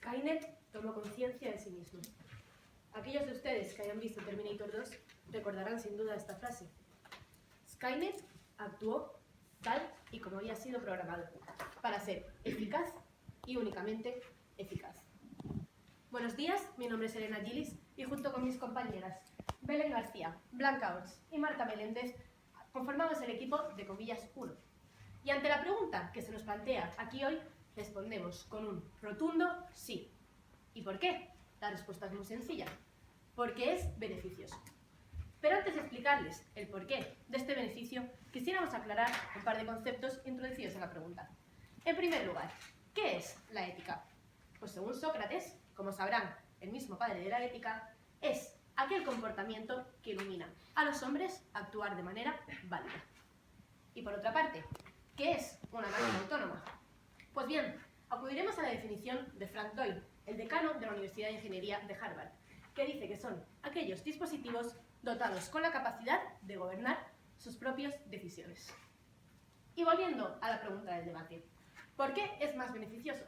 Skynet tomó conciencia de sí mismo. Aquellos de ustedes que hayan visto Terminator 2 recordarán sin duda esta frase. Skynet actuó tal y como había sido programado, para ser eficaz y únicamente eficaz. Buenos días, mi nombre es Elena Gillis y junto con mis compañeras Belén García, Blanca Ors y Marta Meléndez conformamos el equipo de Comillas 1. Y ante la pregunta que se nos plantea aquí hoy, respondemos con un rotundo sí. ¿Y por qué? La respuesta es muy sencilla. Porque es beneficioso. Pero antes de explicarles el porqué de este beneficio, quisiéramos aclarar un par de conceptos introducidos en la pregunta. En primer lugar, ¿qué es la ética? Pues según Sócrates, como sabrán, el mismo padre de la ética, es aquel comportamiento que ilumina a los hombres a actuar de manera válida. Y por otra parte, ¿qué es una máquina autónoma? Pues bien, acudiremos a la definición de Frank Doyle, el decano de la Universidad de Ingeniería de Harvard, que dice que son aquellos dispositivos dotados con la capacidad de gobernar sus propias decisiones. Y volviendo a la pregunta del debate, ¿por qué es más beneficioso?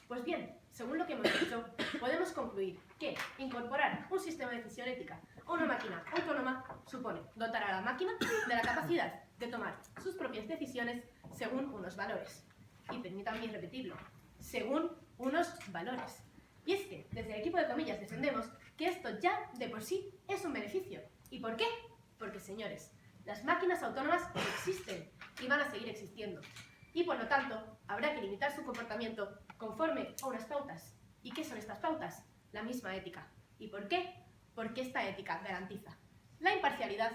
Pues bien, según lo que hemos dicho, podemos concluir que incorporar un sistema de decisión ética a una máquina autónoma supone dotar a la máquina de la capacidad de tomar sus propias decisiones según unos valores. Y permítanme repetirlo, según unos valores. Y es que, desde el equipo de Comillas defendemos que esto ya de por sí es un beneficio. ¿Y por qué? Porque, señores, las máquinas autónomas existen y van a seguir existiendo. Y por lo tanto, habrá que limitar su comportamiento conforme a unas pautas. ¿Y qué son estas pautas? La misma ética. ¿Y por qué? Porque esta ética garantiza la imparcialidad,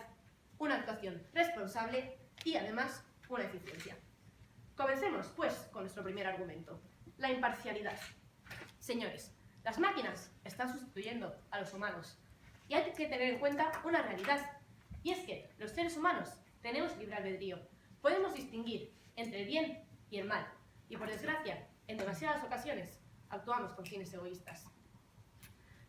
una actuación responsable y además una eficiencia. Comencemos, pues, con nuestro primer argumento, la imparcialidad. Señores, las máquinas están sustituyendo a los humanos y hay que tener en cuenta una realidad, y es que los seres humanos tenemos libre albedrío. Podemos distinguir entre el bien y el mal, y por desgracia, en demasiadas ocasiones, actuamos con fines egoístas.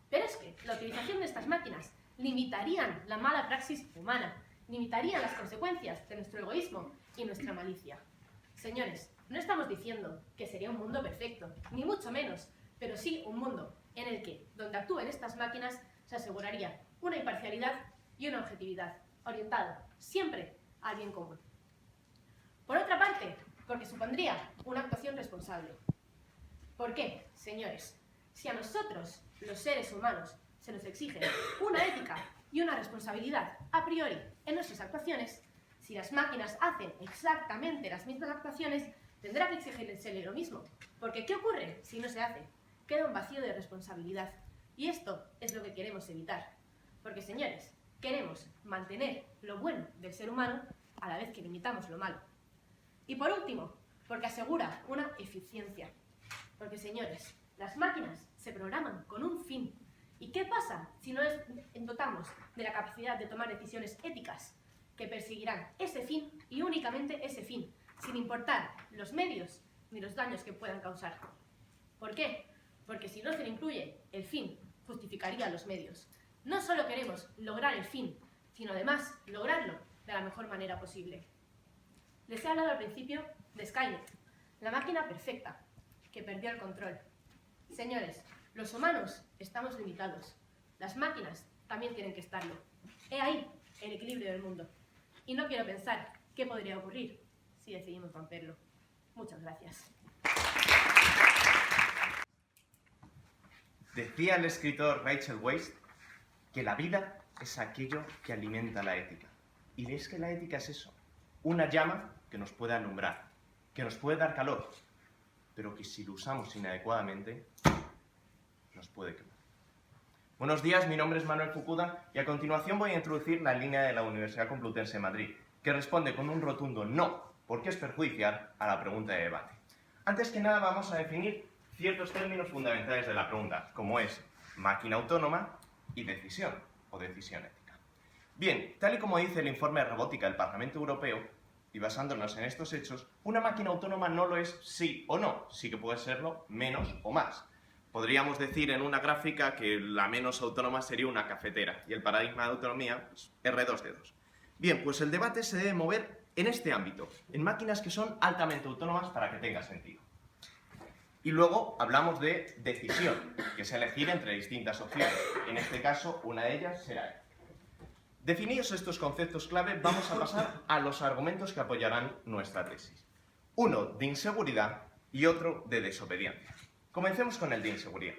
Pero es que la utilización de estas máquinas limitarían la mala praxis humana, limitarían las consecuencias de nuestro egoísmo y nuestra malicia. Señores, no estamos diciendo que sería un mundo perfecto, ni mucho menos, pero sí un mundo en el que, donde actúen estas máquinas, se aseguraría una imparcialidad y una objetividad, orientada siempre al bien común. Por otra parte, porque supondría una actuación responsable. ¿Por qué, señores? Si a nosotros, los seres humanos, se nos exige una ética y una responsabilidad a priori en nuestras actuaciones, si las máquinas hacen exactamente las mismas actuaciones, tendrá que exigírsele lo mismo. Porque ¿qué ocurre si no se hace? Queda un vacío de responsabilidad. Y esto es lo que queremos evitar. Porque, señores, queremos mantener lo bueno del ser humano a la vez que limitamos lo malo. Y por último, porque asegura una eficiencia. Porque, señores, las máquinas se programan con un fin. ¿Y qué pasa si no les dotamos de la capacidad de tomar decisiones éticas que perseguirán ese fin y únicamente ese fin, sin importar los medios ni los daños que puedan causar? ¿Por qué? Porque si no se le incluye el fin, justificaría los medios. No solo queremos lograr el fin, sino además lograrlo de la mejor manera posible. Les he hablado al principio de Skynet, la máquina perfecta, que perdió el control. Señores, los humanos estamos limitados. Las máquinas también tienen que estarlo. He ahí el equilibrio del mundo. Y no quiero pensar qué podría ocurrir si decidimos romperlo. Muchas gracias. Decía el escritor Rachel Weisz que la vida es aquello que alimenta la ética. Y es que la ética es eso, una llama que nos puede alumbrar, que nos puede dar calor, pero que si lo usamos inadecuadamente, nos puede quemar. Buenos días, mi nombre es Manuel Fukuda y a continuación voy a introducir la línea de la Universidad Complutense de Madrid, que responde con un rotundo no, porque es perjudicial a la pregunta de debate. Antes que nada vamos a definir ciertos términos fundamentales de la pregunta, como es máquina autónoma y decisión o decisión ética. Bien, tal y como dice el informe de robótica del Parlamento Europeo, y basándonos en estos hechos, una máquina autónoma no lo es sí o no, sí que puede serlo menos o más. Podríamos decir en una gráfica que la menos autónoma sería una cafetera y el paradigma de autonomía pues, R2D2. Bien, pues el debate se debe mover en este ámbito, en máquinas que son altamente autónomas para que tenga sentido. Y luego hablamos de decisión, que es elegir entre distintas opciones. En este caso, una de ellas será ética. Definidos estos conceptos clave, vamos a pasar a los argumentos que apoyarán nuestra tesis. Uno de inseguridad y otro de desobediencia. Comencemos con el de inseguridad.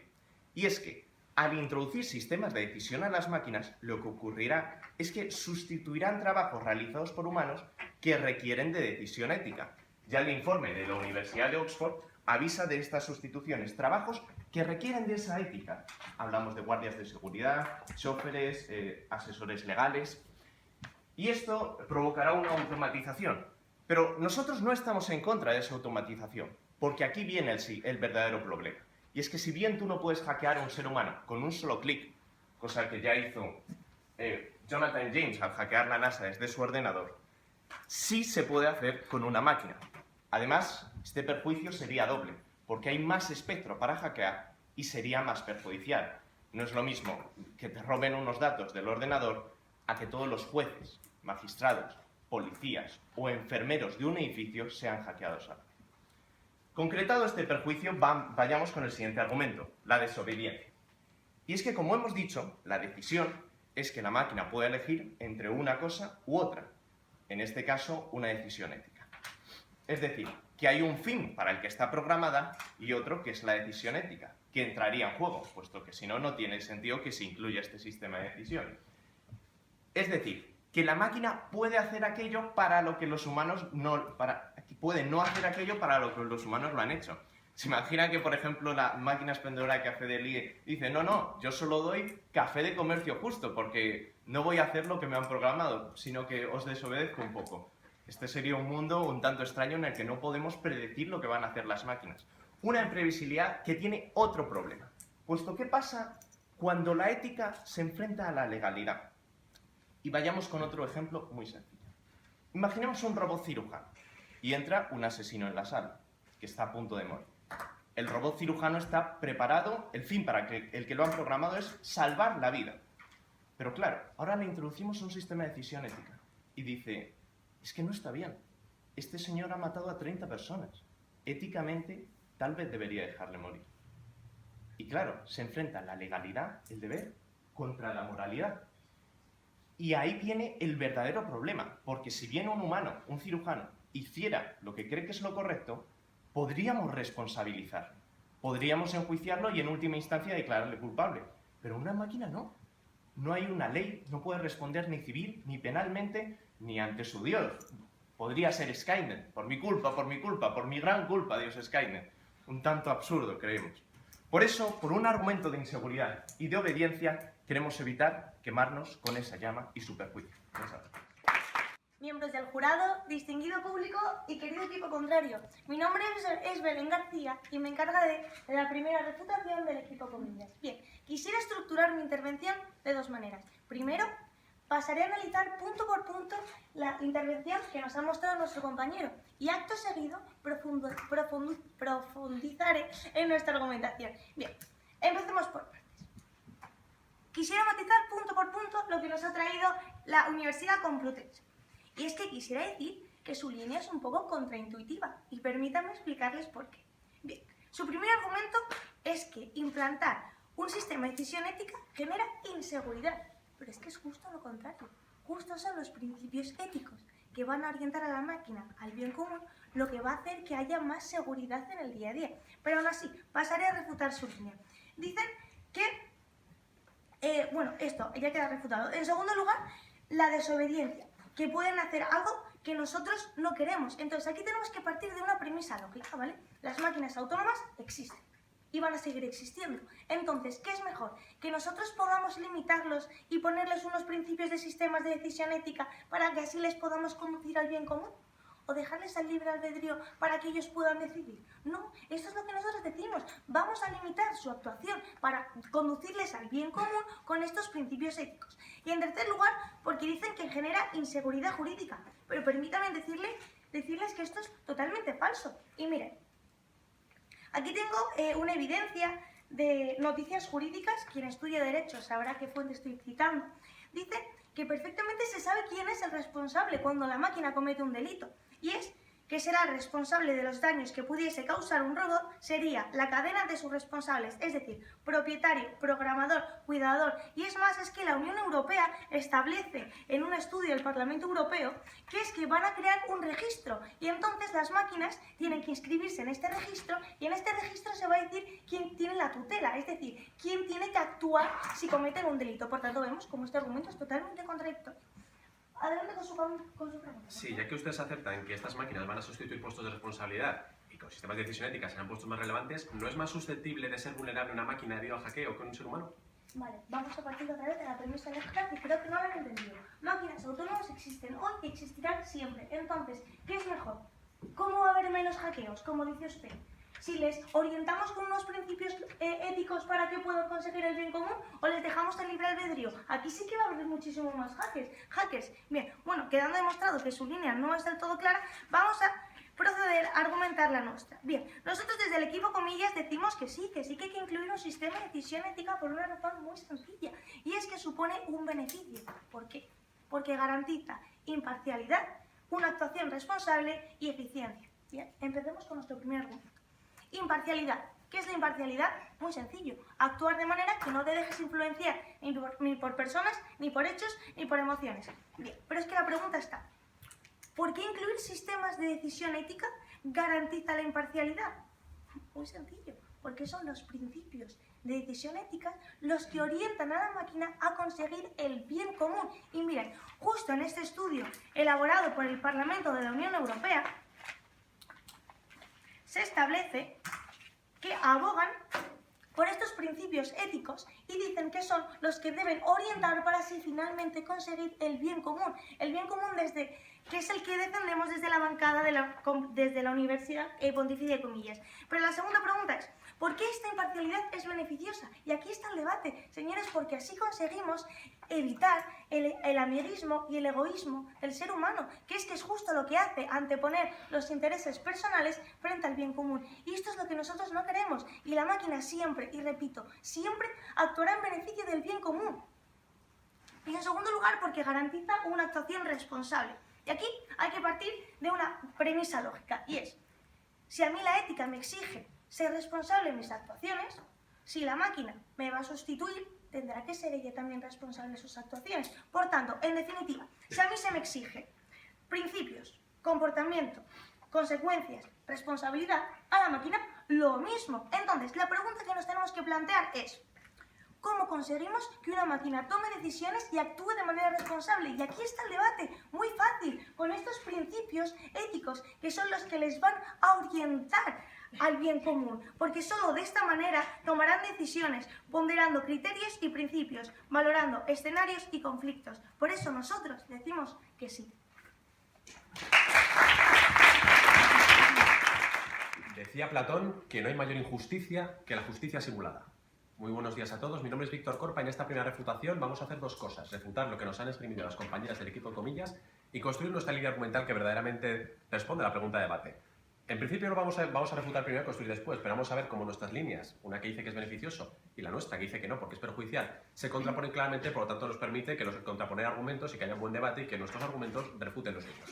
Y es que, al introducir sistemas de decisión a las máquinas, lo que ocurrirá es que sustituirán trabajos realizados por humanos que requieren de decisión ética. Ya el informe de la Universidad de Oxford avisa de estas sustituciones, trabajos que requieren de esa ética. Hablamos de guardias de seguridad, choferes, asesores legales. Y esto provocará una automatización. Pero nosotros no estamos en contra de esa automatización, porque aquí viene el verdadero problema. Y es que si bien tú no puedes hackear a un ser humano con un solo clic, cosa que ya hizo Jonathan James al hackear la NASA desde su ordenador, sí se puede hacer con una máquina. Además, este perjuicio sería doble, porque hay más espectro para hackear y sería más perjudicial. No es lo mismo que te roben unos datos del ordenador a que todos los jueces, magistrados, policías o enfermeros de un edificio sean hackeados a la vez. Concretado este perjuicio, vayamos con el siguiente argumento, la desobediencia. Y es que, como hemos dicho, la decisión es que la máquina puede elegir entre una cosa u otra. En este caso, una decisión ética. Es decir, que hay un fin para el que está programada y otro que es la decisión ética, que entraría en juego, puesto que si no, no tiene sentido que se incluya este sistema de decisión. Es decir, que la máquina puede hacer aquello para lo que los humanos puede no hacer aquello para lo que los humanos lo han hecho. Se imagina que, por ejemplo, la máquina expendedora de café del IE dice no, yo solo doy café de comercio justo porque no voy a hacer lo que me han programado, sino que os desobedezco un poco. Este sería un mundo un tanto extraño en el que no podemos predecir lo que van a hacer las máquinas. Una imprevisibilidad que tiene otro problema. Puesto, ¿qué pasa cuando la ética se enfrenta a la legalidad? Y vayamos con otro ejemplo muy sencillo. Imaginemos un robot cirujano y entra un asesino en la sala, que está a punto de morir. El robot cirujano está preparado, el fin para el que lo han programado es salvar la vida. Pero claro, ahora le introducimos un sistema de decisión ética y dice, es que no está bien, este señor ha matado a 30 personas, éticamente tal vez debería dejarle morir. Y claro, se enfrenta la legalidad, el deber, contra la moralidad. Y ahí viene el verdadero problema, porque si bien un humano, un cirujano, hiciera lo que cree que es lo correcto, podríamos responsabilizarlo, podríamos enjuiciarlo y en última instancia declararle culpable. Pero una máquina no. No hay una ley, no puede responder ni civil, ni penalmente, ni ante su Dios. Podría ser Skynet, por mi culpa, por mi gran culpa, Dios Skynet. Un tanto absurdo, creemos. Por eso, por un argumento de inseguridad y de obediencia, queremos evitar quemarnos con esa llama y su perjuicio. Miembros del jurado, distinguido público y querido equipo contrario. Mi nombre es Belén García y me encargaré de la primera refutación del equipo comillas. Bien, quisiera estructurar mi intervención de dos maneras. Primero, pasaré a analizar punto por punto la intervención que nos ha mostrado nuestro compañero y acto seguido profundizaré en nuestra argumentación. Bien, empecemos por partes. Quisiera matizar punto por punto lo que nos ha traído la Universidad Complutense. Y es que quisiera decir que su línea es un poco contraintuitiva y permítanme explicarles por qué. Bien, su primer argumento es que implantar un sistema de decisión ética genera inseguridad, pero es que es justo lo contrario. Justo son los principios éticos que van a orientar a la máquina al bien común, lo que va a hacer que haya más seguridad en el día a día. Pero aún así, pasaré a refutar su línea. Dicen que, bueno, esto ya queda refutado. En segundo lugar, la desobediencia, que pueden hacer algo que nosotros no queremos. Entonces aquí tenemos que partir de una premisa lógica, ¿vale? Las máquinas autónomas existen y van a seguir existiendo. Entonces, ¿qué es mejor? ¿Que nosotros podamos limitarlos y ponerles unos principios de sistemas de decisión ética para que así les podamos conducir al bien común? ¿O dejarles al libre albedrío para que ellos puedan decidir? No, esto es lo que nosotros decimos. Vamos a limitar su actuación para conducirles al bien común con estos principios éticos. Y en tercer lugar, porque dicen que genera inseguridad jurídica. Pero permítanme decirles que esto es totalmente falso. Y miren, aquí tengo una evidencia de Noticias Jurídicas. Quien estudia Derecho sabrá qué fuente estoy citando. Dice que perfectamente se sabe quién es el responsable cuando la máquina comete un delito. Y es que será responsable de los daños que pudiese causar un robot sería la cadena de sus responsables, es decir, propietario, programador, cuidador. Y es más, es que la Unión Europea establece en un estudio del Parlamento Europeo que es que van a crear un registro y entonces las máquinas tienen que inscribirse en este registro y en este registro se va a decir quién tiene la tutela, es decir, quién tiene que actuar si cometen un delito. Por tanto, vemos como este argumento es totalmente contradictorio. Adelante con su pregunta. Sí, ya que ustedes aceptan que estas máquinas van a sustituir puestos de responsabilidad y que los sistemas de decisión ética serán puestos más relevantes, ¿no es más susceptible de ser vulnerable una máquina debido al hackeo que un ser humano? Vale, vamos a partir otra vez de la premisa lógica que creo que no lo han entendido. Máquinas autónomas existen hoy y existirán siempre. Entonces, ¿qué es mejor? ¿Cómo va a haber menos hackeos, como dice usted? Si les orientamos con unos principios éticos para que puedan conseguir el bien común o les dejamos el libre albedrío. Aquí sí que va a haber muchísimo más hackers. Bien, bueno, quedando demostrado que su línea no es del todo clara, vamos a proceder a argumentar la nuestra. Bien, nosotros desde el equipo Comillas decimos que sí que hay que incluir un sistema de decisión ética por una razón muy sencilla, y es que supone un beneficio. ¿Por qué? Porque garantiza imparcialidad, una actuación responsable y eficiencia. Bien, empecemos con nuestro primer argumento. Imparcialidad. ¿Qué es la imparcialidad? Muy sencillo. Actuar de manera que no te dejes influenciar ni por personas, ni por hechos, ni por emociones. Bien, pero es que la pregunta está: ¿por qué incluir sistemas de decisión ética garantiza la imparcialidad? Muy sencillo, porque son los principios de decisión ética los que orientan a la máquina a conseguir el bien común. Y miren, justo en este estudio elaborado por el Parlamento de la Unión Europea, se establece que abogan por estos principios éticos y dicen que son los que deben orientar para así finalmente conseguir el bien común. El bien común que es el que defendemos desde la bancada desde la Universidad Pontificia de Comillas. Pero la segunda pregunta es: ¿por qué esta imparcialidad es beneficiosa? Y aquí está el debate, señores, porque así conseguimos evitar el amiguismo y el egoísmo del ser humano, que es justo lo que hace anteponer los intereses personales frente al bien común. Y esto es lo que nosotros no queremos. Y la máquina siempre, y repito, siempre actuará en beneficio del bien común. Y en segundo lugar, porque garantiza una actuación responsable. Y aquí hay que partir de una premisa lógica, y es: si a mí la ética me exige ser responsable en mis actuaciones, si la máquina me va a sustituir, tendrá que ser ella también responsable de sus actuaciones. Por tanto, en definitiva, si a mí se me exige principios, comportamiento, consecuencias, responsabilidad, a la máquina lo mismo. Entonces, la pregunta que nos tenemos que plantear es: ¿cómo conseguimos que una máquina tome decisiones y actúe de manera responsable? Y aquí está el debate, muy fácil, con estos principios éticos que son los que les van a orientar al bien común, porque solo de esta manera tomarán decisiones, ponderando criterios y principios, valorando escenarios y conflictos. Por eso nosotros decimos que sí. Decía Platón que no hay mayor injusticia que la justicia simulada. Muy buenos días a todos, mi nombre es Víctor Corpa y en esta primera refutación vamos a hacer dos cosas: refutar lo que nos han exprimido las compañeras del equipo Comillas y construir nuestra línea argumental que verdaderamente responde a la pregunta de debate. En principio no vamos a refutar primero y construir después, pero vamos a ver cómo nuestras líneas, una que dice que es beneficioso y la nuestra que dice que no porque es perjudicial, se contraponen claramente, por lo tanto nos permite que contraponer argumentos y que haya un buen debate y que nuestros argumentos refuten los mismos.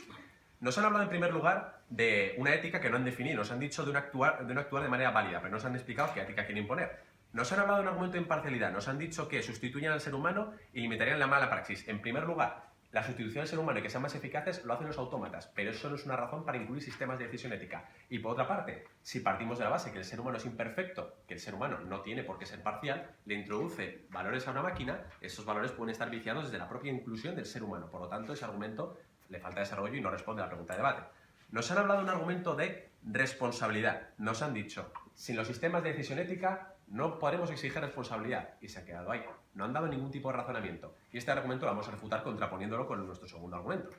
Nos han hablado en primer lugar de una ética que no han definido, nos han dicho de un actuar de manera válida, pero no nos han explicado qué ética quieren imponer. Nos han hablado de un argumento de imparcialidad, nos han dicho que sustituyan al ser humano y limitarían la mala praxis. En primer lugar, la sustitución del ser humano y que sean más eficaces lo hacen los autómatas, pero eso no es una razón para incluir sistemas de decisión ética. Y por otra parte, si partimos de la base que el ser humano es imperfecto, que el ser humano no tiene por qué ser parcial, le introduce valores a una máquina, esos valores pueden estar viciados desde la propia inclusión del ser humano. Por lo tanto, ese argumento le falta desarrollo y no responde a la pregunta de debate. Nos han hablado de un argumento de responsabilidad. Nos han dicho: sin los sistemas de decisión ética no podremos exigir responsabilidad, y se ha quedado ahí. No han dado ningún tipo de razonamiento. Y este argumento lo vamos a refutar contraponiéndolo con nuestro segundo argumento.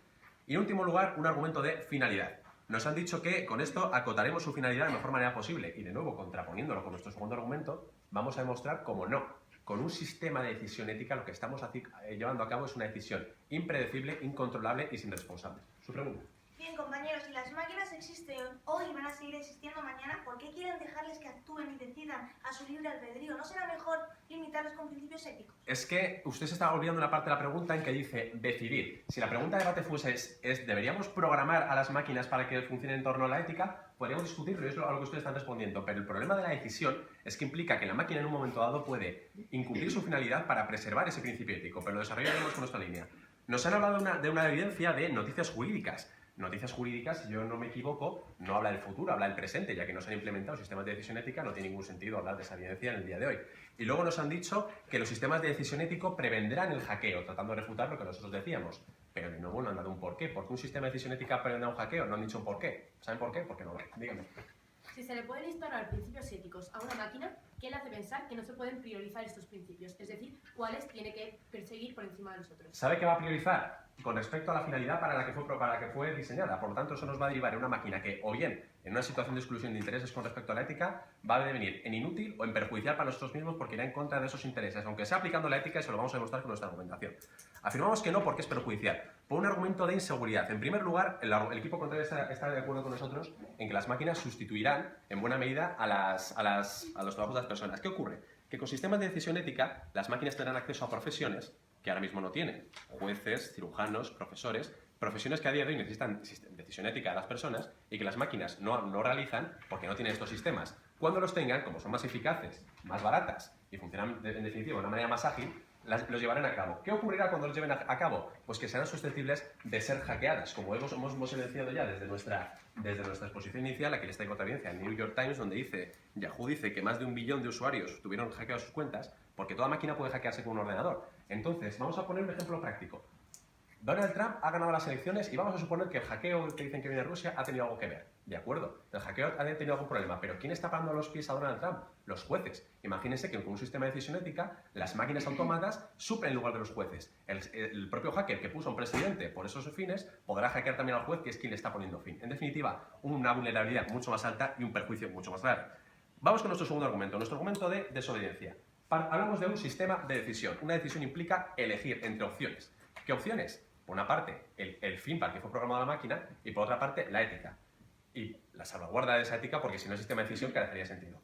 Y en último lugar, un argumento de finalidad. Nos han dicho que con esto acotaremos su finalidad de la mejor manera posible. Y de nuevo, contraponiéndolo con nuestro segundo argumento, vamos a demostrar cómo no. Con un sistema de decisión ética lo que estamos llevando a cabo es una decisión impredecible, incontrolable y sin responsables. Su pregunta. Bien, compañeros, si las máquinas existen hoy y van a seguir existiendo mañana, ¿por qué quieren dejarles que actúen y decidan a su libre albedrío? ¿No será mejor limitarlos con principios éticos? Es que usted se está olvidando una parte de la pregunta en que dice decidir. Si la pregunta de debate fuese ¿deberíamos programar a las máquinas para que funcionen en torno a la ética? Podríamos discutirlo y es a lo que ustedes están respondiendo. Pero el problema de la decisión es que implica que la máquina en un momento dado puede incumplir su finalidad para preservar ese principio ético. Pero lo desarrollaremos con nuestra línea. Nos han hablado de una evidencia de noticias jurídicas. Noticias jurídicas, si yo no me equivoco, no habla del futuro, habla del presente, ya que no se han implementado sistemas de decisión ética, no tiene ningún sentido hablar de esa evidencia en el día de hoy. Y luego nos han dicho que los sistemas de decisión ético prevendrán el hackeo, tratando de refutar lo que nosotros decíamos. Pero de nuevo no han dado un porqué. ¿Por qué un sistema de decisión ética prevendrá un hackeo? No han dicho un porqué. ¿Saben por qué? Porque no lo hay. Díganme. Si se le pueden instaurar principios éticos a una máquina, ¿qué le hace pensar que no se pueden priorizar estos principios? Es decir, ¿cuáles tiene que perseguir por encima de los otros? ¿Sabe qué va a priorizar? Con respecto a la finalidad para la que fue diseñada. Por lo tanto, eso nos va a derivar en una máquina que, o bien, en una situación de exclusión de intereses con respecto a la ética, va a devenir en inútil o en perjudicial para nosotros mismos porque irá en contra de esos intereses, aunque sea aplicando la ética, y se lo vamos a demostrar con nuestra argumentación. Afirmamos que no porque es perjudicial, por un argumento de inseguridad. En primer lugar, el equipo contrario está de acuerdo con nosotros en que las máquinas sustituirán, en buena medida, a los trabajos de las personas. ¿Qué ocurre? Que con sistemas de decisión ética, las máquinas tendrán acceso a profesiones que ahora mismo no tienen. Jueces, cirujanos, profesores, profesiones que a día de hoy necesitan decisión ética de las personas y que las máquinas no realizan porque no tienen estos sistemas. Cuando los tengan, como son más eficaces, más baratas y funcionan en definitiva de una manera más ágil, los llevarán a cabo. ¿Qué ocurrirá cuando los lleven a cabo? Pues que serán susceptibles de ser hackeadas, como hemos evidenciado ya desde nuestra exposición inicial. Aquí les traigo otra evidencia, el New York Times, donde Yahoo dice que más de 1 billón de usuarios tuvieron hackeadas sus cuentas, porque toda máquina puede hackearse con un ordenador. Entonces, vamos a poner un ejemplo práctico. Donald Trump ha ganado las elecciones y vamos a suponer que el hackeo que dicen que viene de Rusia ha tenido algo que ver. De acuerdo, el hackeo ha tenido algún problema, pero ¿quién está parando los pies a Donald Trump? Los jueces. Imagínense que con un sistema de decisión ética, las máquinas autómatas suplen en lugar de los jueces. El propio hacker que puso a un presidente por esos fines podrá hackear también al juez, que es quien le está poniendo fin. En definitiva, una vulnerabilidad mucho más alta y un perjuicio mucho más grave. Vamos con nuestro segundo argumento, nuestro argumento de desobediencia. Hablamos de un sistema de decisión. Una decisión implica elegir entre opciones. ¿Qué opciones? Por una parte, el fin para el que fue programada la máquina y por otra parte, la ética. Y la salvaguarda de esa ética, porque si no el sistema de decisión carecería de sentido.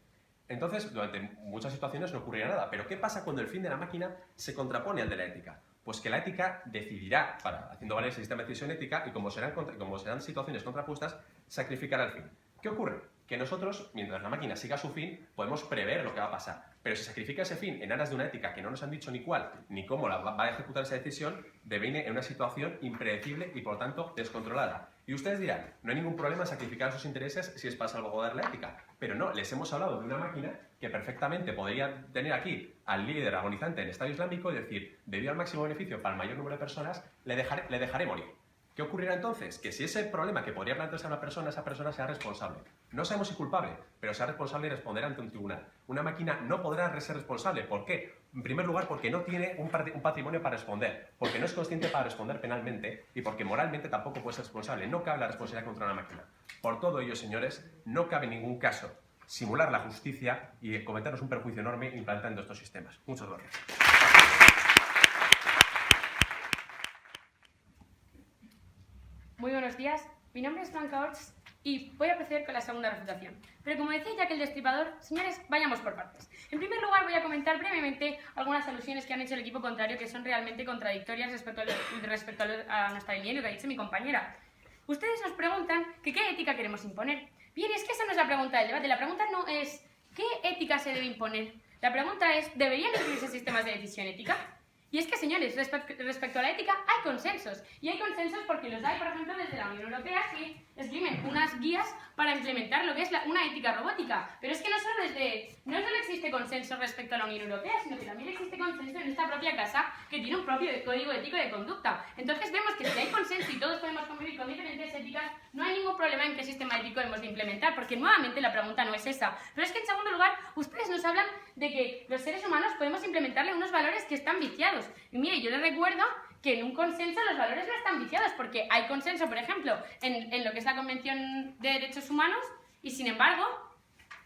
Entonces, durante muchas situaciones no ocurrirá nada. Pero ¿qué pasa cuando el fin de la máquina se contrapone al de la ética? Pues que la ética decidirá, haciendo valer ese sistema de decisión ética, y como serán situaciones contrapuestas, sacrificará el fin. ¿Qué ocurre? Que nosotros, mientras la máquina siga su fin, podemos prever lo que va a pasar. Pero si sacrifica ese fin en aras de una ética que no nos han dicho ni cuál, ni cómo va a ejecutar esa decisión, deviene en una situación impredecible y, por tanto, descontrolada. Y ustedes dirán, no hay ningún problema en sacrificar sus intereses si es para salvaguardar la ética. Pero no, les hemos hablado de una máquina que perfectamente podría tener aquí al líder agonizante en el Estado Islámico y decir, debido al máximo beneficio para el mayor número de personas, le dejaré morir. ¿Qué ocurrirá entonces? Que si ese problema que podría plantearse a una persona, esa persona sea responsable. No sabemos si culpable, pero sea responsable y responder ante un tribunal. Una máquina no podrá ser responsable. ¿Por qué? En primer lugar, porque no tiene un patrimonio para responder, porque no es consciente para responder penalmente y porque moralmente tampoco puede ser responsable. No cabe la responsabilidad contra una máquina. Por todo ello, señores, no cabe en ningún caso simular la justicia y cometernos un perjuicio enorme implantando estos sistemas. Muchas gracias. Muy buenos días, mi nombre es Blanca Orts y voy a proceder con la segunda refutación. Pero como decía Jack el Destripador, señores, vayamos por partes. En primer lugar voy a comentar brevemente algunas alusiones que han hecho el equipo contrario que son realmente contradictorias respecto a nuestra línea y lo que ha dicho mi compañera. Ustedes nos preguntan que qué ética queremos imponer. Bien, es que esa no es la pregunta del debate. La pregunta no es ¿qué ética se debe imponer? La pregunta es ¿deberían incluirse sistemas de decisión ética? Y es que, señores, respecto a la ética hay consensos. Y hay consensos porque los hay, por ejemplo, desde la Unión Europea, que esgrimen unas guías para implementar lo que es una ética robótica. Pero es que no solo existe consenso respecto a la Unión Europea, sino que también existe consenso en esta propia casa, que tiene un propio código ético de conducta. Entonces vemos que si hay consenso y todos podemos convivir con diferentes éticas, no hay ningún problema en qué sistema ético hemos de implementar, porque nuevamente la pregunta no es esa. Pero es que, en segundo lugar, ustedes nos hablan de que los seres humanos podemos implementarle unos valores que están viciados. Y mire, yo les recuerdo que en un consenso los valores no están viciados, porque hay consenso, por ejemplo, en lo que es la Convención de Derechos Humanos, y sin embargo,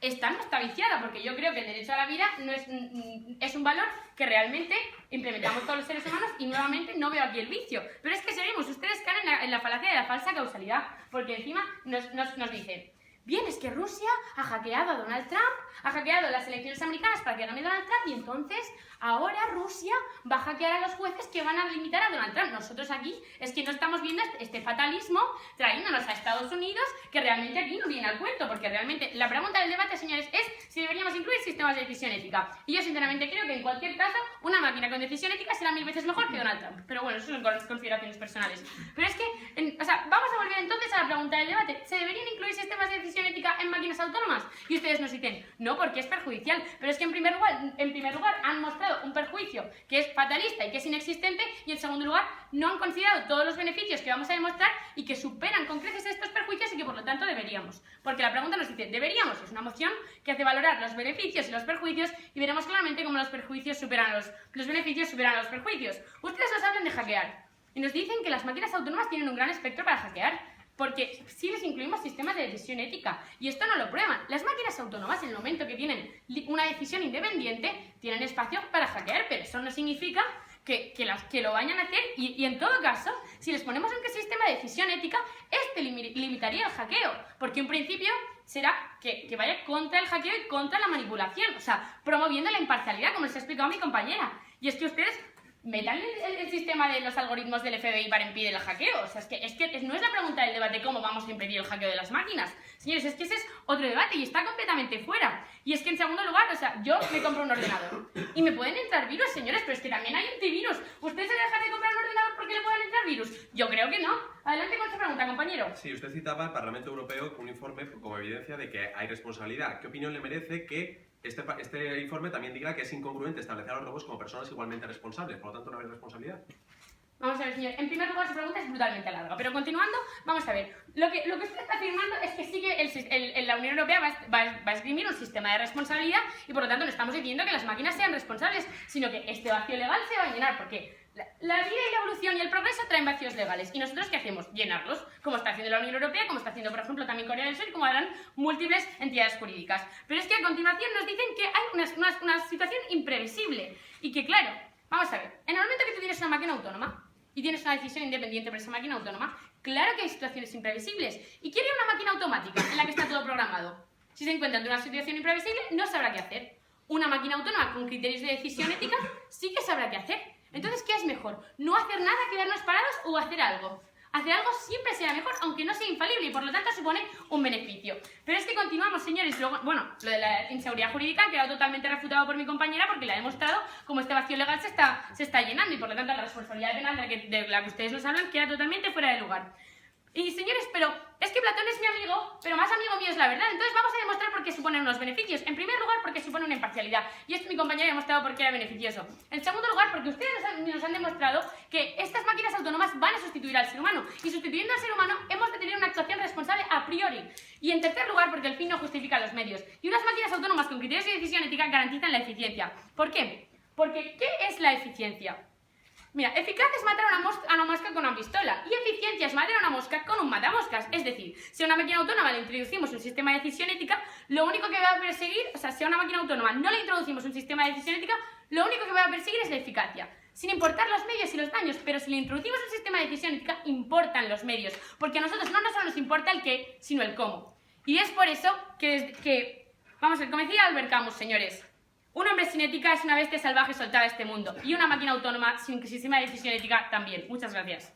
esta no está viciada, porque yo creo que el derecho a la vida no es un valor que realmente implementamos todos los seres humanos y nuevamente no veo aquí el vicio. Pero es que seguimos, ustedes caen en la falacia de la falsa causalidad, porque encima nos dicen, bien, es que Rusia ha hackeado a Donald Trump, ha hackeado las elecciones americanas para que gane Donald Trump y entonces ahora Rusia va a hackear a los jueces que van a limitar a Donald Trump. Nosotros aquí es que no estamos viendo este fatalismo trayéndonos a Estados Unidos, que realmente aquí no viene al cuento, porque realmente la pregunta del debate, señores, es si deberíamos incluir sistemas de decisión ética. Y yo sinceramente creo que en cualquier caso una máquina con decisión ética será 1000 veces mejor que Donald Trump. Pero bueno, eso son consideraciones personales. Pero es que, vamos a volver entonces a la pregunta del debate. ¿Se deberían incluir sistemas de decisión ética en máquinas autónomas? Y ustedes nos dicen, no, porque es perjudicial. Pero es que en primer lugar han mostrado un perjuicio que es fatalista y que es inexistente, y en segundo lugar no han considerado todos los beneficios que vamos a demostrar y que superan con creces estos perjuicios y que por lo tanto deberíamos. Porque la pregunta nos dice, ¿deberíamos? Es una moción que hace valorar los beneficios y los perjuicios y veremos claramente cómo los perjuicios superan los beneficios superan a los perjuicios. Ustedes nos hablan de hackear y nos dicen que las máquinas autónomas tienen un gran espectro para hackear, porque sí les incluimos sistemas de decisión ética, y esto no lo prueban. Las máquinas autónomas, en el momento que tienen una decisión independiente, tienen espacio para hackear, pero eso no significa que lo vayan a hacer, y en todo caso, si les ponemos un sistema de decisión ética, este limitaría el hackeo, porque un principio será que vaya contra el hackeo y contra la manipulación, o sea, promoviendo la imparcialidad, como les ha explicado mi compañera. Y es que ustedes metan el sistema de los algoritmos del FBI para impedir el hackeo. O sea, es que no es la pregunta del debate cómo vamos a impedir el hackeo de las máquinas. Señores, es que ese es otro debate y está completamente fuera. Y es que en segundo lugar, o sea, yo me compro un ordenador y me pueden entrar virus, señores, pero es que también hay antivirus. ¿Ustedes se dejan de comprar un ordenador porque le puedan entrar virus? Yo creo que no. Adelante con su pregunta, compañero. Sí, usted citaba al Parlamento Europeo un informe como evidencia de que hay responsabilidad. ¿Qué opinión le merece que este informe también diga que es incongruente establecer a los robots como personas igualmente responsables? Por lo tanto, no hay responsabilidad. Vamos a ver, señor. En primer lugar, su pregunta es brutalmente larga, pero continuando, vamos a ver. Lo que usted está afirmando es que sí que la Unión Europea va a esgrimir un sistema de responsabilidad y por lo tanto no estamos diciendo que las máquinas sean responsables, sino que este vacío legal se va a llenar, porque la vida y la evolución y el progreso traen vacíos legales. ¿Y nosotros qué hacemos? Llenarlos, como está haciendo la Unión Europea, como está haciendo, por ejemplo, también Corea del Sur y como harán múltiples entidades jurídicas. Pero es que a continuación nos dicen que hay una situación imprevisible y que, claro, vamos a ver, en el momento que tú tienes una máquina autónoma y tienes una decisión independiente por esa máquina autónoma, claro que hay situaciones imprevisibles. ¿Y quiere una máquina automática en la que está todo programado? Si se encuentra ante una situación imprevisible, no sabrá qué hacer. Una máquina autónoma con criterios de decisión ética sí que sabrá qué hacer. Entonces, ¿qué es mejor? ¿No hacer nada, quedarnos parados o hacer algo? Hacer algo siempre será mejor, aunque no sea infalible y por lo tanto supone un beneficio. Pero es que continuamos, señores. Luego, bueno, lo de la inseguridad jurídica ha quedado totalmente refutado por mi compañera porque le ha demostrado cómo este vacío legal se está llenando y por lo tanto la responsabilidad penal de la que ustedes nos hablan queda totalmente fuera de lugar. Y señores, pero es que Platón es mi amigo, pero más amigo mío es la verdad. Entonces vamos a demostrar por qué supone unos beneficios. En primer lugar, porque supone una imparcialidad. Y esto mi compañera ha demostrado por qué era beneficioso. En segundo lugar, porque ustedes nos han demostrado que estas máquinas autónomas van a sustituir al ser humano. Y sustituyendo al ser humano hemos de tener una actuación responsable a priori. Y en tercer lugar, porque el fin no justifica los medios. Y unas máquinas autónomas con criterios de decisión ética garantizan la eficiencia. ¿Por qué? Porque ¿qué es la eficiencia? Mira, eficaz es matar a una mosca con una pistola y eficiencia es matar a una mosca con un matamoscas. Es decir, si a una máquina autónoma le introducimos un sistema de decisión ética, lo único que va a perseguir, o sea, si a una máquina autónoma no le introducimos un sistema de decisión ética, lo único que va a perseguir es la eficacia, sin importar los medios y los daños. Pero si le introducimos un sistema de decisión ética, importan los medios, porque a nosotros no solo nos importa el qué, sino el cómo. Y es por eso vamos a ver, como decía Albert Camus, señores, un hombre sin ética es una bestia salvaje soltada a este mundo. Y una máquina autónoma sin sistema de decisión ética también. Muchas gracias.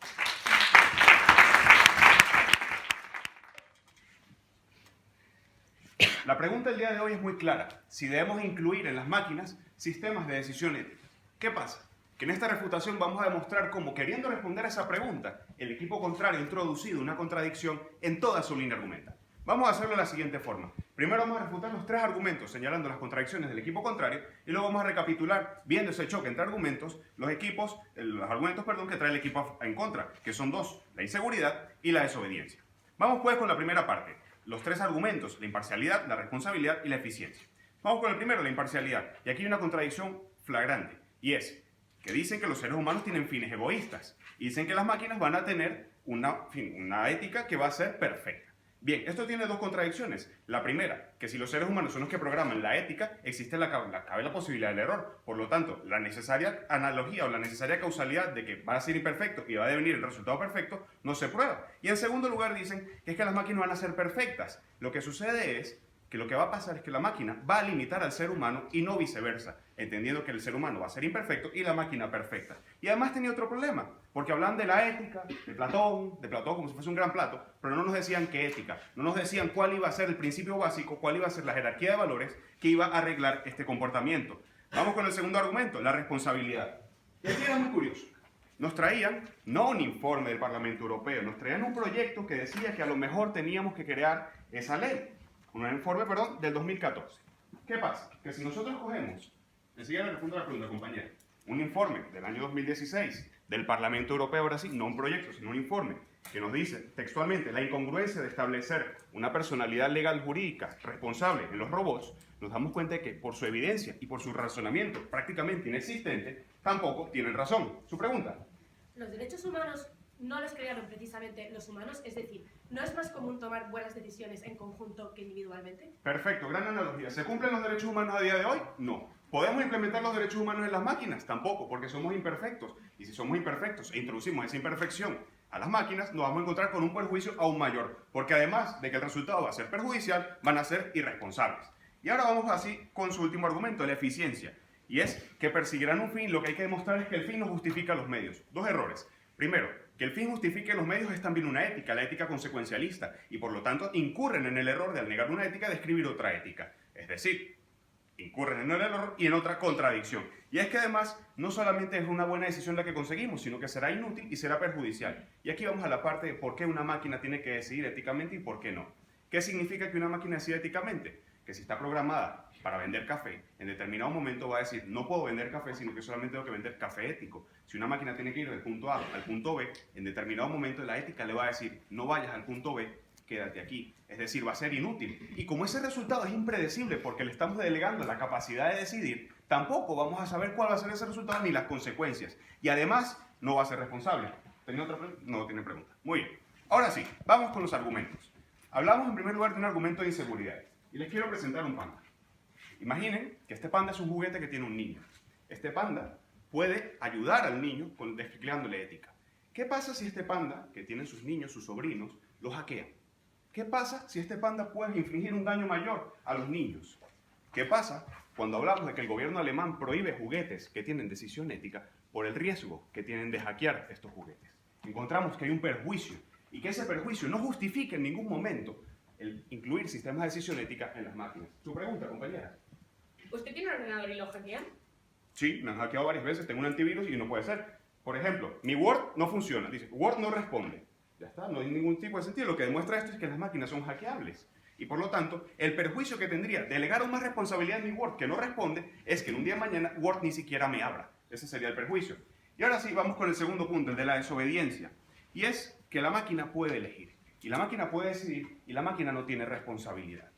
La pregunta del día de hoy es muy clara. Si debemos incluir en las máquinas sistemas de decisión ética. ¿Qué pasa? Que en esta refutación vamos a demostrar cómo, queriendo responder a esa pregunta, el equipo contrario ha introducido una contradicción en toda su línea argumental. Vamos a hacerlo de la siguiente forma. Primero vamos a refutar los tres argumentos señalando las contradicciones del equipo contrario y luego vamos a recapitular, viendo ese choque entre argumentos, los argumentos que trae el equipo en contra, que son dos, la inseguridad y la desobediencia. Vamos pues con la primera parte, los tres argumentos, la imparcialidad, la responsabilidad y la eficiencia. Vamos con el primero, la imparcialidad. Y aquí hay una contradicción flagrante, y es que dicen que los seres humanos tienen fines egoístas y dicen que las máquinas van a tener una ética que va a ser perfecta. Bien, esto tiene dos contradicciones. La primera, que si los seres humanos son los que programan la ética, existe cabe la posibilidad del error. Por lo tanto, la necesaria analogía o la necesaria causalidad de que va a ser imperfecto y va a devenir el resultado perfecto no se prueba. Y en segundo lugar dicen que es que las máquinas van a ser perfectas. Lo que sucede es que lo que va a pasar es que la máquina va a limitar al ser humano y no viceversa, entendiendo que el ser humano va a ser imperfecto y la máquina perfecta. Y además tenía otro problema, porque hablan de la ética, de Platón como si fuese un gran plato, pero no nos decían qué ética, no nos decían cuál iba a ser el principio básico, cuál iba a ser la jerarquía de valores que iba a arreglar este comportamiento. Vamos con el segundo argumento, la responsabilidad. Y aquí era muy curioso. Nos traían, no un informe del Parlamento Europeo, nos traían un proyecto que decía que a lo mejor teníamos que crear esa ley. Un informe, del 2014. ¿Qué pasa? Que si nosotros cogemos, enseguida le respondo a la pregunta, compañera, un informe del año 2016 del Parlamento Europeo, ahora sí, no un proyecto, sino un informe, que nos dice textualmente la incongruencia de establecer una personalidad legal jurídica responsable en los robots, nos damos cuenta de que por su evidencia y por su razonamiento prácticamente inexistente, tampoco tienen razón. ¿Su pregunta? Los derechos humanos no los crearon precisamente los humanos, es decir, ¿no es más común tomar buenas decisiones en conjunto que individualmente? Perfecto, gran analogía. ¿Se cumplen los derechos humanos a día de hoy? No. ¿Podemos implementar los derechos humanos en las máquinas? Tampoco, porque somos imperfectos. Y si somos imperfectos e introducimos esa imperfección a las máquinas, nos vamos a encontrar con un perjuicio aún mayor, porque además de que el resultado va a ser perjudicial, van a ser irresponsables. Y ahora vamos así con su último argumento, la eficiencia. Y es que perseguirán un fin, lo que hay que demostrar es que el fin no justifica los medios. Dos errores. Primero, que el fin justifique los medios es también una ética, la ética consecuencialista, y por lo tanto incurren en el error de al negar una ética de escribir otra ética. Es decir, incurren en el error y en otra contradicción. Y es que además no solamente es una buena decisión la que conseguimos, sino que será inútil y será perjudicial. Y aquí vamos a la parte de por qué una máquina tiene que decidir éticamente y por qué no. ¿Qué significa que una máquina decida éticamente? Que si está programada para vender café, en determinado momento va a decir, no puedo vender café, sino que solamente tengo que vender café ético. Si una máquina tiene que ir del punto A al punto B, en determinado momento la ética le va a decir, no vayas al punto B, quédate aquí. Es decir, va a ser inútil. Y como ese resultado es impredecible porque le estamos delegando la capacidad de decidir, tampoco vamos a saber cuál va a ser ese resultado ni las consecuencias. Y además, no va a ser responsable. ¿Tenía otra pregunta? No tiene pregunta. Muy bien. Ahora sí, vamos con los argumentos. Hablamos en primer lugar de un argumento de inseguridad. Y les quiero presentar un panda. Imaginen que este panda es un juguete que tiene un niño. Este panda puede ayudar al niño explicándole ética. ¿Qué pasa si este panda, que tienen sus niños, sus sobrinos, lo hackean? ¿Qué pasa si este panda puede infligir un daño mayor a los niños? ¿Qué pasa cuando hablamos de que el gobierno alemán prohíbe juguetes que tienen decisión ética por el riesgo que tienen de hackear estos juguetes? Encontramos que hay un perjuicio y que ese perjuicio no justifica en ningún momento el incluir sistemas de decisión ética en las máquinas. Su pregunta, compañera. ¿Usted tiene un ordenador y lo hackean? Sí, me han hackeado varias veces, tengo un antivirus y no puede ser. Por ejemplo, mi Word no funciona, dice, Word no responde. Ya está, no hay ningún tipo de sentido. Lo que demuestra esto es que las máquinas son hackeables. Y por lo tanto, el perjuicio que tendría delegar aún más responsabilidad en mi Word que no responde es que en un día de mañana Word ni siquiera me abra. Ese sería el perjuicio. Y ahora sí, vamos con el segundo punto, el de la desobediencia. Y es que la máquina puede elegir. Y la máquina puede decidir y la máquina no tiene responsabilidad.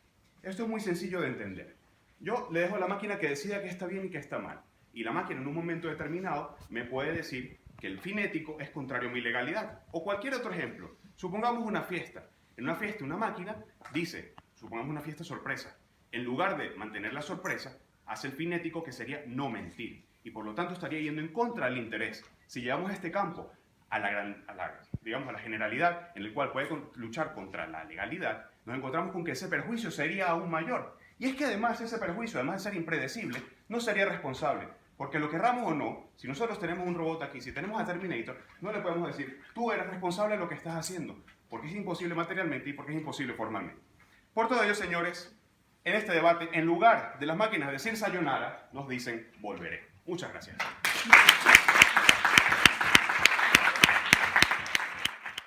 Esto es muy sencillo de entender. Yo le dejo a la máquina que decida qué está bien y qué está mal. Y la máquina en un momento determinado me puede decir que el fin ético es contrario a mi legalidad. O cualquier otro ejemplo. Supongamos una fiesta. En una fiesta una máquina dice, supongamos una fiesta sorpresa. En lugar de mantener la sorpresa, hace el fin ético que sería no mentir. Y por lo tanto estaría yendo en contra del interés. Si llevamos este campo a la generalidad, en el cual puede luchar contra la legalidad, nos encontramos con que ese perjuicio sería aún mayor. Y es que además ese perjuicio, además de ser impredecible, no sería responsable. Porque lo querramos o no, si nosotros tenemos un robot aquí, si tenemos a Terminator, no le podemos decir, tú eres responsable de lo que estás haciendo, porque es imposible materialmente y porque es imposible formalmente. Por todo ello, señores, en este debate, en lugar de las máquinas decir sayonara, nos dicen volveré. Muchas gracias.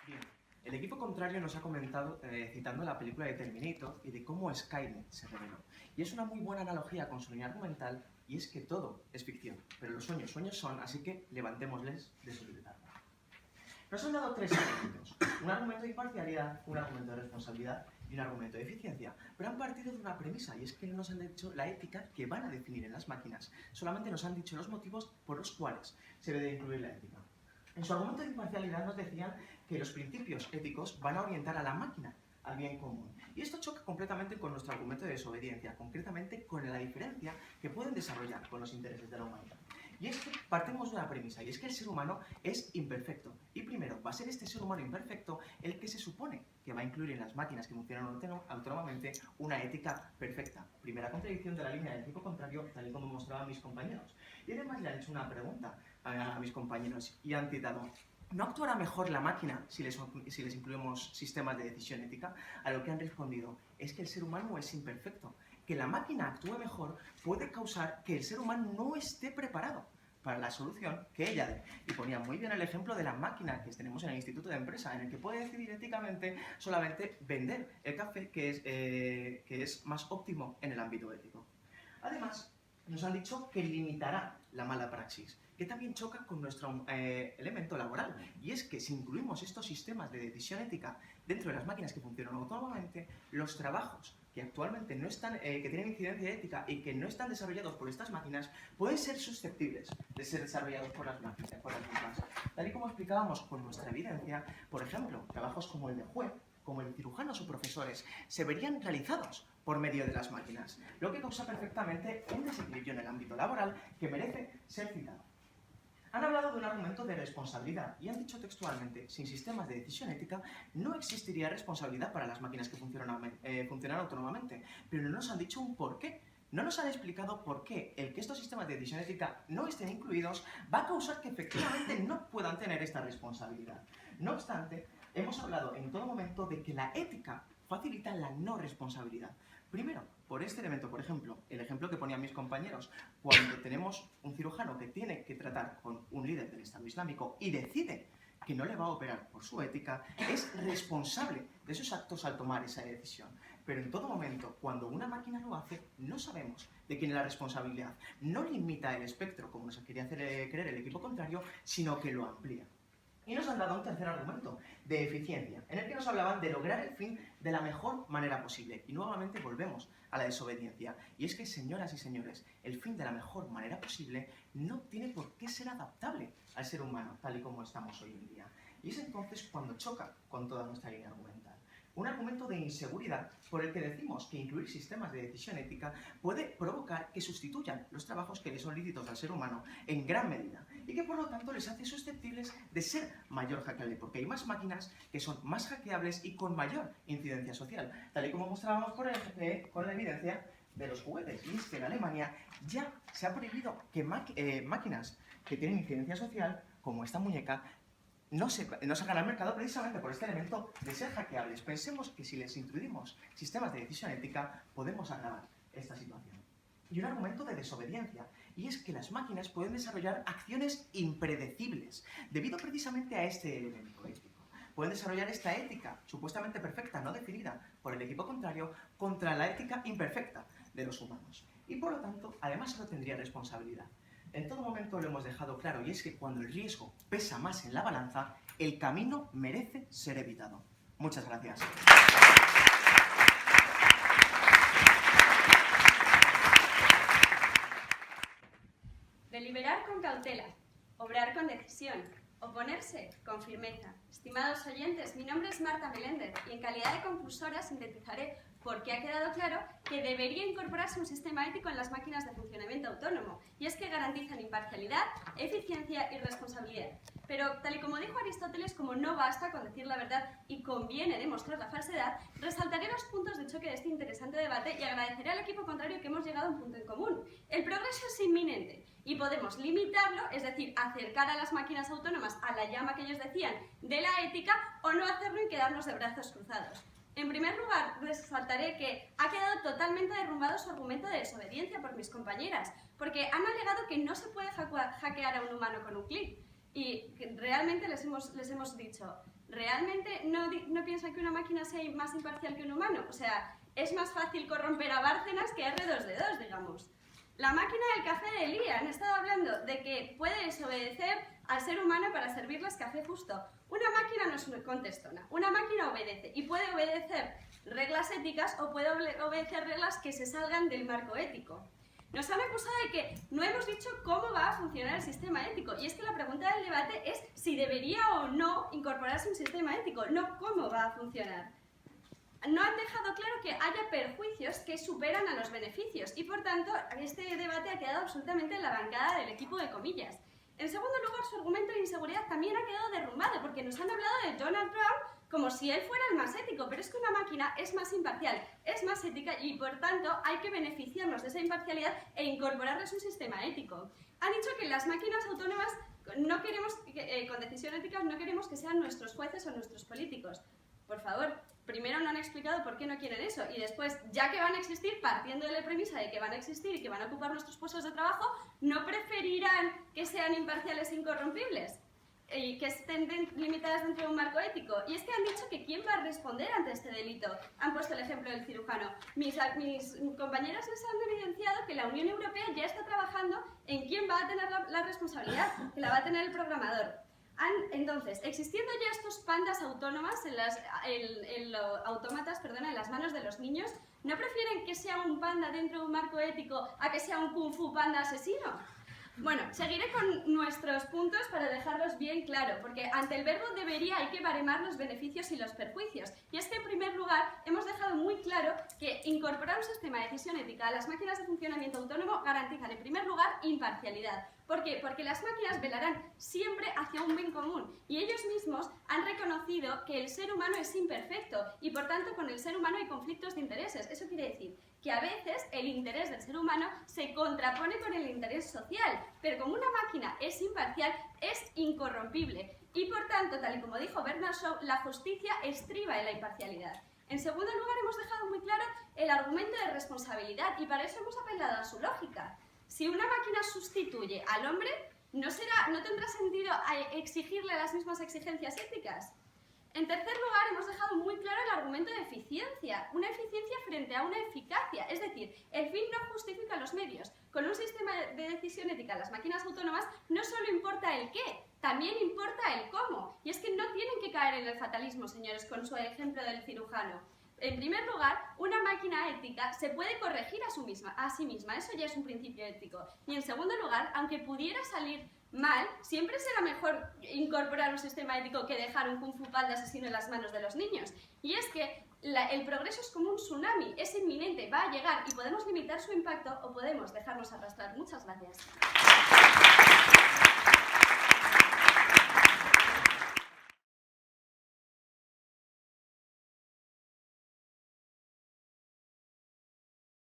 Bien, el equipo contrario nos ha comentado, citando la película de Terminator y de cómo Skynet se reveló. Y es una muy buena analogía con su línea argumental, y es que todo es ficción, pero los sueños son, así que levantémosles de su libertad. Nos han dado tres argumentos, un argumento de imparcialidad, un argumento de responsabilidad y un argumento de eficiencia, pero han partido de una premisa, y es que no nos han dicho la ética que van a definir en las máquinas, solamente nos han dicho los motivos por los cuales se debe incluir la ética. En su argumento de imparcialidad nos decían que los principios éticos van a orientar a la máquina al bien común. Y esto choca completamente con nuestro argumento de desobediencia, concretamente con la diferencia que pueden desarrollar con los intereses de la humanidad. Y es que partimos de una premisa, y es que el ser humano es imperfecto. Y primero, va a ser este ser humano imperfecto el que se supone que va a incluir en las máquinas que funcionan autónomamente una ética perfecta. Primera contradicción de la línea del equipo contrario, tal y como mostraban mis compañeros. Y además le han hecho una pregunta a mis compañeros y han citado: ¿no actuará mejor la máquina si les incluimos sistemas de decisión ética? A lo que han respondido: es que el ser humano es imperfecto. Que la máquina actúe mejor puede causar que el ser humano no esté preparado para la solución que ella dé. Y ponía muy bien el ejemplo de la máquina que tenemos en el Instituto de Empresa, en el que puede decidir éticamente solamente vender el café que es más óptimo en el ámbito ético. Además, nos han dicho que limitará la mala praxis, que también choca con nuestro elemento laboral. Y es que si incluimos estos sistemas de decisión ética dentro de las máquinas que funcionan autónomamente, los trabajos que actualmente no están, que tienen incidencia ética y que no están desarrollados por estas máquinas, pueden ser susceptibles de ser desarrollados por las máquinas, por las mismas. Tal y como explicábamos con nuestra evidencia, por ejemplo, trabajos como el de juez, como el de cirujanos o profesores, se verían realizados por medio de las máquinas, lo que causa perfectamente un desequilibrio en el ámbito laboral que merece ser citado. Han hablado de un argumento de responsabilidad y han dicho textualmente: sin sistemas de decisión ética no existiría responsabilidad para las máquinas que funcionan autónomamente, pero no nos han dicho un porqué. No nos han explicado por qué el que estos sistemas de decisión ética no estén incluidos va a causar que efectivamente no puedan tener esta responsabilidad. No obstante, hemos hablado en todo momento de que la ética facilita la no responsabilidad. Primero, por este elemento, por ejemplo, el ejemplo que ponían mis compañeros, cuando tenemos un cirujano que tiene que tratar con un líder del Estado Islámico y decide que no le va a operar por su ética, es responsable de esos actos al tomar esa decisión. Pero en todo momento, cuando una máquina lo hace, no sabemos de quién es la responsabilidad. No limita el espectro, como nos quería hacer creer el equipo contrario, sino que lo amplía. Y nos han dado un tercer argumento, de eficiencia, en el que nos hablaban de lograr el fin de la mejor manera posible. Y nuevamente volvemos a la desobediencia. Y es que, señoras y señores, el fin de la mejor manera posible no tiene por qué ser adaptable al ser humano, tal y como estamos hoy en día. Y es entonces cuando choca con toda nuestra línea argumental. Un argumento de inseguridad por el que decimos que incluir sistemas de decisión ética puede provocar que sustituyan los trabajos que le son lícitos al ser humano en gran medida y que por lo tanto les hace susceptibles de ser mayor hackeable, porque hay más máquinas que son más hackeables y con mayor incidencia social, tal y como mostrábamos con la evidencia de los juguetes. Y es que en Alemania ya se ha prohibido que máquinas que tienen incidencia social, como esta muñeca, no salgan al mercado precisamente por este elemento de ser hackeables. Pensemos que si les introducimos sistemas de decisión ética, podemos agravar esta situación. Y un argumento de desobediencia, y es que las máquinas pueden desarrollar acciones impredecibles, debido precisamente a este elemento ético. Pueden desarrollar esta ética, supuestamente perfecta, no definida por el equipo contrario, contra la ética imperfecta de los humanos. Y por lo tanto, además solo tendría responsabilidad. En todo momento lo hemos dejado claro, y es que cuando el riesgo pesa más en la balanza, el camino merece ser evitado. Muchas gracias. Deliberar con cautela, obrar con decisión, oponerse con firmeza. Estimados oyentes, mi nombre es Marta Meléndez y en calidad de concursora sintetizaré por qué ha quedado claro que debería incorporarse un sistema ético en las máquinas de funcionamiento autónomo, y es que garantizan imparcialidad, eficiencia y responsabilidad. Pero, tal y como dijo Aristóteles, como no basta con decir la verdad y conviene demostrar la falsedad, resaltaré los puntos de choque de este interesante debate y agradeceré al equipo contrario que hemos llegado a un punto en común. El progreso es inminente y podemos limitarlo, es decir, acercar a las máquinas autónomas a la llama que ellos decían de la ética, o no hacerlo y quedarnos de brazos cruzados. En primer lugar, resaltaré que ha quedado totalmente derrumbado su argumento de desobediencia por mis compañeras, porque han alegado que no se puede hackear a un humano con un clic. Y realmente les hemos dicho, ¿realmente no piensan que una máquina sea más imparcial que un humano? O sea, es más fácil corromper a Bárcenas que R2D2, digamos. La máquina del café de Elía, han estado hablando de que puede desobedecer al ser humano para servirles café justo. Una máquina no es contestona, una máquina obedece y puede obedecer reglas éticas o puede obedecer reglas que se salgan del marco ético. Nos han acusado de que no hemos dicho cómo va a funcionar el sistema ético, y es que la pregunta del debate es si debería o no incorporarse un sistema ético, no cómo va a funcionar. no han dejado claro que haya perjuicios que superan a los beneficios y por tanto este debate ha quedado absolutamente en la bancada del equipo de comillas. En segundo lugar, su argumento de inseguridad también ha quedado derrumbado porque nos han hablado de Donald Trump como si él fuera el más ético, pero es que una máquina es más imparcial, es más ética y por tanto hay que beneficiarnos de esa imparcialidad e incorporarles un sistema ético. Han dicho que las máquinas autónomas no queremos, con decisión ética, no queremos que sean nuestros jueces o nuestros políticos. Por favor, primero no han explicado por qué no quieren eso y después, ya que van a existir, partiendo de la premisa de que van a existir y que van a ocupar nuestros puestos de trabajo, ¿no preferirán que sean imparciales e incorrompibles? Y que estén limitadas dentro de un marco ético. Y es que han dicho que quién va a responder ante este delito. Han puesto el ejemplo del cirujano. Mis compañeras les han evidenciado que la Unión Europea ya está trabajando en quién va a tener la responsabilidad, que la va a tener el programador. Entonces, existiendo ya estos pandas autónomas en las manos de los niños, ¿no prefieren que sea un panda dentro de un marco ético a que sea un kung fu panda asesino? Bueno, seguiré con nuestros puntos para dejarlos bien claro, porque ante el verbo debería hay que baremar los beneficios y los perjuicios. Y es que, en primer lugar, hemos dejado muy claro que incorporar un sistema de decisión ética a las máquinas de funcionamiento autónomo garantizan, en primer lugar, imparcialidad. ¿Por qué? Porque las máquinas velarán siempre hacia un bien común y ellos mismos han reconocido que el ser humano es imperfecto y, por tanto, con el ser humano hay conflictos de intereses. Eso quiere decir que a veces el interés del ser humano se contrapone con el interés social, pero como una máquina es imparcial, es incorrompible y, por tanto, tal y como dijo Bernard Shaw, la justicia estriba en la imparcialidad. En segundo lugar, hemos dejado muy claro el argumento de responsabilidad y para eso hemos apelado a su lógica. Si una máquina sustituye al hombre, ¿no tendrá sentido exigirle las mismas exigencias éticas? En tercer lugar, hemos dejado muy claro el argumento de eficiencia, una eficiencia frente a una eficacia, es decir, el fin no justifica los medios. Con un sistema de decisión ética en las máquinas autónomas no solo importa el qué, también importa el cómo. Y es que no tienen que caer en el fatalismo, señores, con su ejemplo del cirujano. En primer lugar, una máquina ética se puede corregir a sí misma, eso ya es un principio ético. Y en segundo lugar, aunque pudiera salir mal, siempre será mejor incorporar un sistema ético que dejar un kung fu panda asesino en las manos de los niños. Y es que el progreso es como un tsunami, es inminente, va a llegar y podemos limitar su impacto o podemos dejarnos arrastrar. Muchas gracias.